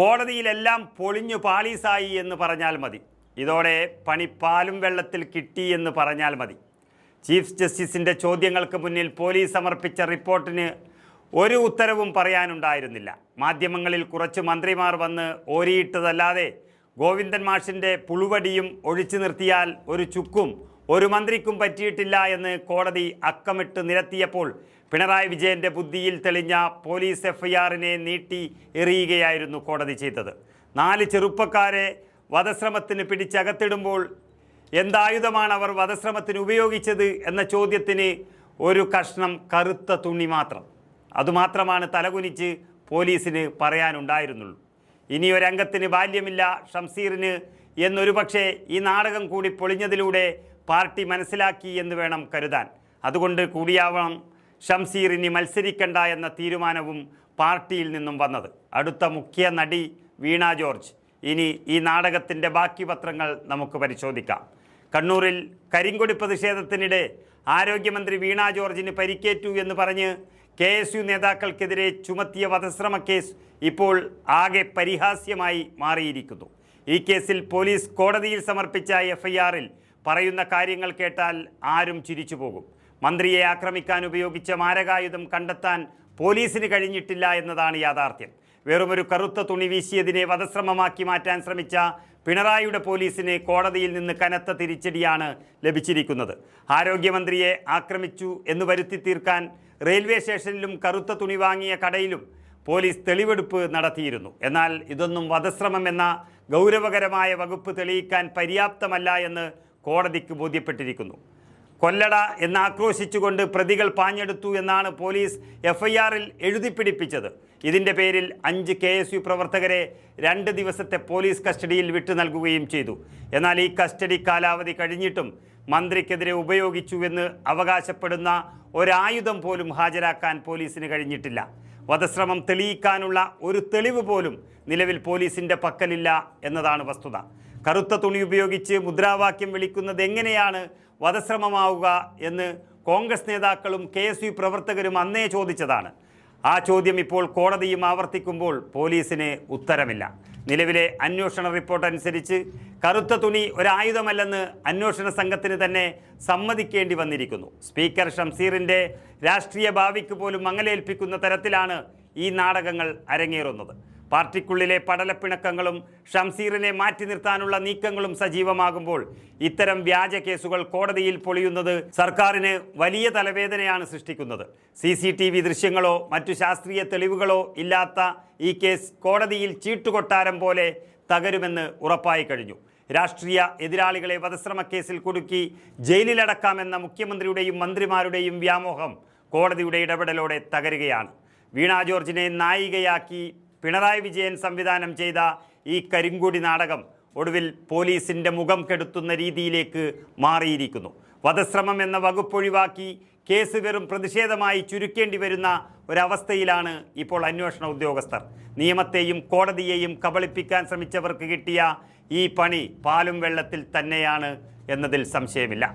കോടതിയിലെല്ലാം പൊളിഞ്ഞു പാളീസായി എന്ന് പറഞ്ഞാൽ മതി. ഇതോടെ പണി പാലും വെള്ളത്തിൽ കിട്ടി എന്ന് പറഞ്ഞാൽ മതി. ചീഫ് ജസ്റ്റിസിൻ്റെ ചോദ്യങ്ങൾക്ക് മുന്നിൽ പോലീസ് സമർപ്പിച്ച റിപ്പോർട്ടിന് ഒരു ഉത്തരവും പറയാനുണ്ടായിരുന്നില്ല. മാധ്യമങ്ങളിൽ കുറച്ച് മന്ത്രിമാർ വന്ന് ഓരിയിട്ടതല്ലാതെ ഗോവിന്ദൻ മാഷിൻ്റെ പുളുവടിയും ഒഴിച്ചു നിർത്തിയാൽ ഒരു ചുക്കും ഒരു മന്ത്രിക്കും പറ്റിയിട്ടില്ല എന്ന് കോടതി അക്കമിട്ട് നിരത്തിയപ്പോൾ പിണറായി വിജയൻ്റെ ബുദ്ധിയിൽ തെളിഞ്ഞ പോലീസ് എഫ്ഐആറിനെ നീട്ടി എറിയുകയായിരുന്നു കോടതി ചെയ്തത്. 4 ചെറുപ്പക്കാരെ വധശ്രമത്തിന് പിടിച്ചകത്തിടുമ്പോൾ എന്തായുധമാണ് അവർ വധശ്രമത്തിന് ഉപയോഗിച്ചത് എന്ന ചോദ്യത്തിന് ഒരു കഷ്ണം കറുത്ത തുണി മാത്രം. അതുമാത്രമാണ് തലകുനിച്ച് പോലീസിന് പറയാനുണ്ടായിരുന്നുള്ളൂ. ഇനിയൊരംഗത്തിന് ബാല്യമില്ല ഷംസീറിന് എന്നൊരു പക്ഷേ ഈ നാടകം കൂടി പൊളിഞ്ഞതിലൂടെ പാർട്ടി മനസ്സിലാക്കി എന്ന് വേണം കരുതാൻ. അതുകൊണ്ട് കൂടിയാവണം ഷംസീർ ഇനി മത്സരിക്കണ്ട എന്ന തീരുമാനവും പാർട്ടിയിൽ നിന്നും വന്നത്. അടുത്ത മുഖ്യ നടി വീണ ജോർജ്. ഇനി ഈ നാടകത്തിൻ്റെ ബാക്കി പത്രങ്ങൾ നമുക്ക് പരിശോധിക്കാം. കണ്ണൂരിൽ കരിങ്കൊടി പ്രതിഷേധത്തിനിടെ ആരോഗ്യമന്ത്രി വീണ ജോർജിന് പരിക്കേറ്റു എന്ന് പറഞ്ഞ് KSU നേതാക്കൾക്കെതിരെ ചുമത്തിയ വധശ്രമ കേസ് ഇപ്പോൾ ആകെ പരിഹാസ്യമായി മാറിയിരിക്കുന്നു. ഈ കേസിൽ പോലീസ് കോടതിയിൽ സമർപ്പിച്ച FIRൽ പറയുന്ന കാര്യങ്ങൾ കേട്ടാൽ ആരും ചിരിച്ചു പോകും. മന്ത്രിയെ ആക്രമിക്കാൻ ഉപയോഗിച്ച മാരകായുധം കണ്ടെത്താൻ പോലീസിന് കഴിഞ്ഞിട്ടില്ല എന്നതാണ് യാഥാർത്ഥ്യം. വെറുമൊരു കറുത്ത തുണി വീശിയതിനെ വധശ്രമമാക്കി മാറ്റാൻ ശ്രമിച്ച പിണറായിയുടെ പോലീസിന് കോടതിയിൽ നിന്ന് കനത്ത തിരിച്ചടിയാണ് ലഭിച്ചിരിക്കുന്നത്. ആരോഗ്യമന്ത്രിയെ ആക്രമിച്ചു എന്ന് വരുത്തി തീർക്കാൻ റെയിൽവേ സ്റ്റേഷനിലും കറുത്ത തുണി വാങ്ങിയ കടയിലും പോലീസ് തെളിവെടുപ്പ് നടത്തിയിരുന്നു. എന്നാൽ ഇതൊന്നും വധശ്രമം എന്ന ഗൗരവകരമായ വകുപ്പ് തെളിയിക്കാൻ പര്യാപ്തമല്ല എന്ന് കോടതിക്ക് ബോധ്യപ്പെട്ടിരിക്കുന്നു. കൊല്ലട എന്നാക്രോശിച്ചുകൊണ്ട് പ്രതികൾ പാഞ്ഞെടുത്തു എന്നാണ് പോലീസ് FIRൽ എഴുതിപ്പിടിപ്പിച്ചത്. ഇതിൻ്റെ പേരിൽ 5 KSU പ്രവർത്തകരെ 2 ദിവസത്തെ പോലീസ് കസ്റ്റഡിയിൽ വിട്ടു നൽകുകയും ചെയ്തു. എന്നാൽ ഈ കസ്റ്റഡി കാലാവധി കഴിഞ്ഞിട്ടും മന്ത്രിക്കെതിരെ ഉപയോഗിച്ചുവെന്ന് അവകാശപ്പെടുന്ന ഒരായുധം പോലും ഹാജരാക്കാൻ പോലീസിന് കഴിഞ്ഞിട്ടില്ല. വധശ്രമം തെളിയിക്കാനുള്ള ഒരു തെളിവ് പോലും നിലവിൽ പോലീസിൻ്റെ പക്കലില്ല എന്നതാണ് വസ്തുത. കറുത്ത തുണി ഉപയോഗിച്ച് മുദ്രാവാക്യം വിളിക്കുന്നത് എങ്ങനെയാണ് വധശ്രമമാവുക എന്ന് കോൺഗ്രസ് നേതാക്കളും KSU പ്രവർത്തകരും അന്നേ ചോദിച്ചതാണ്. ആ ചോദ്യം ഇപ്പോൾ കോടതിയും ആവർത്തിക്കുമ്പോൾ പോലീസിന് ഉത്തരമില്ല. നിലവിലെ അന്വേഷണ റിപ്പോർട്ട് അനുസരിച്ച് കറുത്ത തുണി ഒരായുധമല്ലെന്ന് അന്വേഷണ സംഘത്തിന് തന്നെ സമ്മതിക്കേണ്ടി വന്നിരിക്കുന്നു. സ്പീക്കർ ഷംസീറിൻ്റെ രാഷ്ട്രീയ ഭാവിക്ക് പോലും മങ്ങലേൽപ്പിക്കുന്ന തരത്തിലാണ് ഈ നാടകങ്ങൾ അരങ്ങേറുന്നത്. പാർട്ടിക്കുള്ളിലെ പടലപ്പിണക്കങ്ങളും ഷംസീറിനെ മാറ്റി നിർത്താനുള്ള നീക്കങ്ങളും സജീവമാകുമ്പോൾ ഇത്തരം വ്യാജ കേസുകൾ കോടതിയിൽ പൊളിയുന്നത് സർക്കാരിന് വലിയ തലവേദനയാണ് സൃഷ്ടിക്കുന്നത്. CCTV ദൃശ്യങ്ങളോ മറ്റു ശാസ്ത്രീയ തെളിവുകളോ ഇല്ലാത്ത ഈ കേസ് കോടതിയിൽ ചീട്ടുകൊട്ടാരം പോലെ തകരുമെന്ന് ഉറപ്പായി കഴിഞ്ഞു. രാഷ്ട്രീയ എതിരാളികളെ വധശ്രമ കേസിൽ കുടുക്കി ജയിലിലടക്കാമെന്ന മുഖ്യമന്ത്രിയുടെയും മന്ത്രിമാരുടെയും വ്യാമോഹം കോടതിയുടെ ഇടപെടലോടെ തകരുകയാണ്. വീണ ജോർജിനെ നായികയാക്കി പിണറായി വിജയൻ സംവിധാനം ചെയ്ത ഈ കരിങ്കൊടി നാടകം ഒടുവിൽ പോലീസിൻ്റെ മുഖം കെടുത്തുന്ന രീതിയിലേക്ക് മാറിയിരിക്കുന്നു. വധശ്രമം എന്ന വകുപ്പൊഴിവാക്കി കേസ് വെറും പ്രതിഷേധമായി ചുരുക്കേണ്ടി വരുന്ന ഒരവസ്ഥയിലാണ് ഇപ്പോൾ അന്വേഷണ ഉദ്യോഗസ്ഥർ. നിയമത്തെയും കോടതിയെയും കബളിപ്പിക്കാൻ ശ്രമിച്ചവർക്ക് കിട്ടിയ ഈ പണി പാലും വെള്ളത്തിൽ തന്നെയാണ് എന്നതിൽ സംശയമില്ല.